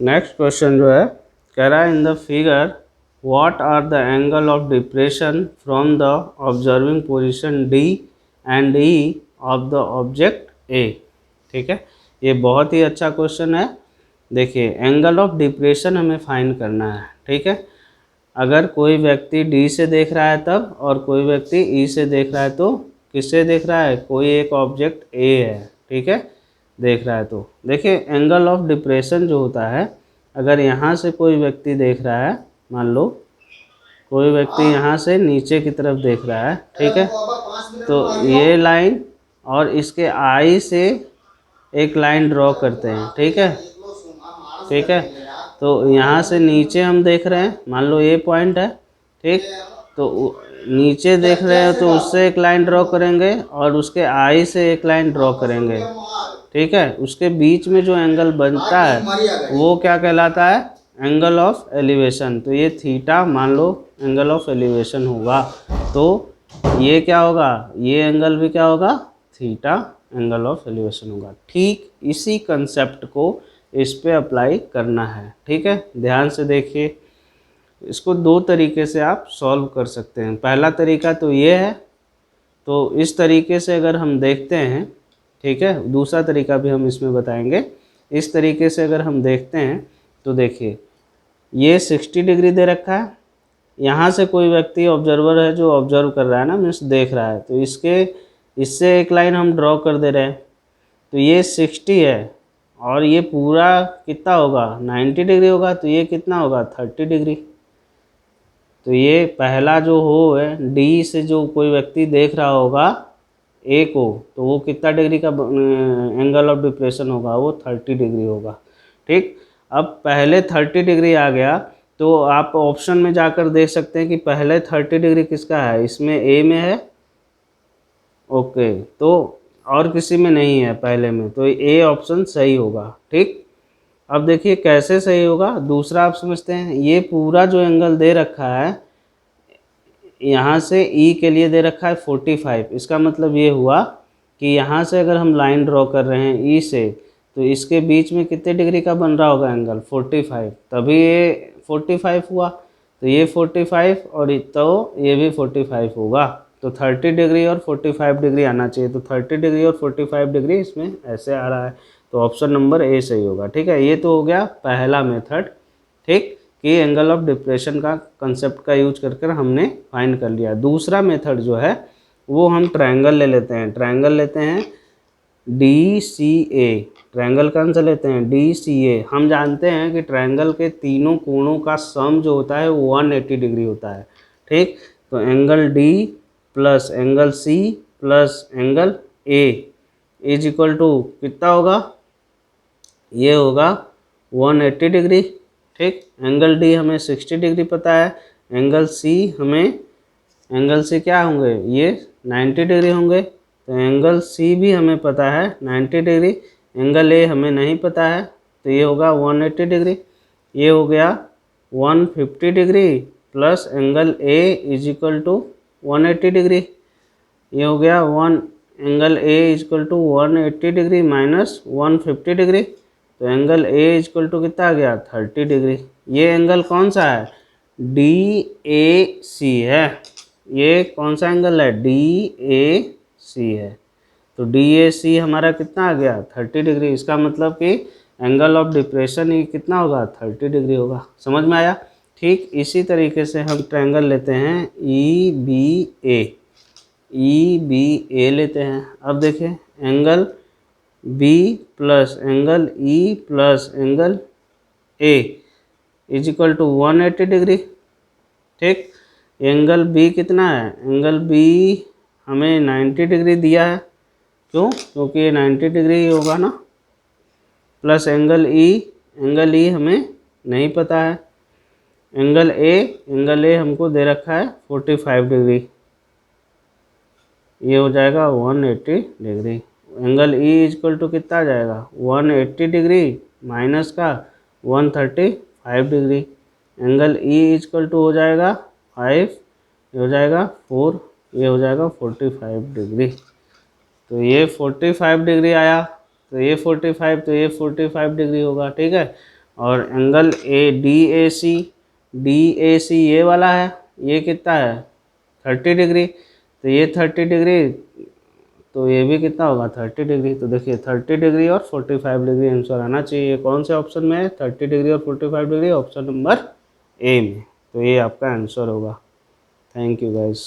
Next question जो है कह रहा है in the figure what are the angle of depression from the observing position D and E of the object A. ठीक है, ये बहुत ही अच्छा क्वेश्चन है। देखिए, एंगल ऑफ डिप्रेशन हमें फाइंड करना है। ठीक है, अगर कोई व्यक्ति डी से देख रहा है तब, और कोई व्यक्ति ई से देख रहा है तो किससे देख रहा है, कोई एक ऑब्जेक्ट ए है। ठीक है, देख रहा है तो देखिए एंगल ऑफ डिप्रेशन जो होता है, अगर यहाँ से कोई व्यक्ति देख रहा है, मान लो कोई व्यक्ति यहाँ से नीचे की तरफ देख रहा है, ठीक है, तो ये लाइन और इसके आई से एक लाइन ड्रॉ करते हैं। ठीक है, ठीक है, तो यहाँ से नीचे हम देख रहे हैं, मान लो ये पॉइंट है। ठीक, तो नीचे देख रहे हैं तो उससे एक लाइन ड्रॉ करेंगे और उसके आई से एक लाइन ड्रॉ करेंगे। ठीक है, उसके बीच में जो एंगल बनता है वो क्या कहलाता है, एंगल ऑफ एलिवेशन। तो ये थीटा मान लो एंगल ऑफ एलिवेशन होगा, तो ये क्या होगा, ये एंगल भी क्या होगा, थीटा एंगल ऑफ एलिवेशन होगा। ठीक इसी कंसेप्ट को इस पे अप्लाई करना है। ठीक है, ध्यान से देखिए, इसको दो तरीके से आप सॉल्व कर सकते हैं। पहला तरीका तो ये है, तो इस तरीके से अगर हम देखते हैं, ठीक है, दूसरा तरीका भी हम इसमें बताएंगे। इस तरीके से अगर हम देखते हैं तो देखिए ये 60 डिग्री दे रखा है, यहाँ से कोई व्यक्ति ऑब्जर्वर है जो ऑब्जर्व कर रहा है ना, मीन्स देख रहा है, तो इससे एक लाइन हम ड्रॉ कर दे रहे हैं। तो ये 60 है और ये पूरा कितना होगा, 90 डिग्री होगा, तो ये कितना होगा, 30 डिग्री। तो ये पहला जो हो है डी से जो कोई व्यक्ति देख रहा होगा ए को, तो वो कितना डिग्री का एंगल ऑफ डिप्रेशन होगा, वो 30 डिग्री होगा। ठीक, अब पहले 30 डिग्री आ गया तो आप ऑप्शन में जाकर देख सकते हैं कि पहले 30 डिग्री किसका है, इसमें ए में है, ओके, तो और किसी में नहीं है पहले में, तो ए ऑप्शन सही होगा। ठीक, अब देखिए कैसे सही होगा, दूसरा आप समझते हैं। ये पूरा जो एंगल दे रखा है, यहाँ से ई के लिए दे रखा है 45, इसका मतलब ये हुआ कि यहाँ से अगर हम लाइन ड्रॉ कर रहे हैं ई से, तो इसके बीच में कितने डिग्री का बन रहा होगा एंगल, 45, तभी ये 45 हुआ। तो ये 45 और तो ये भी 45 होगा, तो 30 डिग्री और 45 डिग्री आना चाहिए। तो 30 डिग्री और 45 डिग्री इसमें ऐसे आ रहा है, तो ऑप्शन नंबर ए सही होगा। ठीक है, ये तो हो गया पहला मेथड। ठीक, कि एंगल ऑफ डिप्रेशन का कंसेप्ट का यूज कर हमने फाइंड कर लिया। दूसरा मेथड जो है वो हम ट्रायंगल ले लेते हैं। ट्रायंगल लेते हैं डी सी ए। ट्रायंगल कौन सा लेते हैं, डी सी ए। हम जानते हैं कि ट्रायंगल के तीनों कोणों का सम जो होता है वो 180 डिग्री होता है। ठीक, तो angle D plus angle C plus angle A is equal to कितना होगा, ये होगा 180 डिग्री। ठीक, एंगल डी हमें 60 डिग्री पता है, एंगल सी क्या होंगे, ये 90 डिग्री होंगे, तो एंगल सी भी हमें पता है 90 डिग्री। एंगल ए हमें नहीं पता है, तो ये होगा 180 डिग्री। ये हो गया 150 degree plus angle A is equal to 180 degree. ये हो गया angle A is equal to 180 degree minus 150 degree, तो angle A is equal to कितना आ गया, 30 डिग्री। ये एंगल कौन सा है, डी ए सी है। ये कौन सा एंगल है, डी ए सी है। तो डी ए सी हमारा कितना आ गया, 30 डिग्री। इसका मतलब कि एंगल ऑफ डिप्रेशन ही कितना होगा, 30 डिग्री होगा। समझ में आया। ठीक इसी तरीके से हम ट्रायंगल लेते हैं ई बी ए। ई बी ए लेते हैं। अब देखें angle B plus angle E plus angle A is equal to 180 degree. ठीक, एंगल बी कितना है, एंगल बी हमें 90 डिग्री दिया है, क्यों, क्योंकि ये 90 डिग्री होगा ना, प्लस एंगल ई हमें नहीं पता है। एंगल ए हमको दे रखा है 45 डिग्री, ये हो जाएगा 180 degree. Angle E equal to कितना आ जाएगा, 180 डिग्री माइनस का 135 degree. Angle E equal to हो जाएगा 5, ये हो जाएगा 4, ये हो जाएगा 45 डिग्री। तो ये 45 डिग्री आया, तो ये 45 डिग्री होगा। ठीक है, और एंगल डी ए सी ये वाला है, ये कितना है 30 डिग्री, तो ये 30 डिग्री, तो ये भी कितना होगा 30 डिग्री। तो देखिए 30 डिग्री और 45 डिग्री आंसर आना चाहिए। कौन से ऑप्शन में है 30 डिग्री और 45 डिग्री? ऑप्शन नंबर ए में। तो ये आपका आंसर होगा। Thank you guys.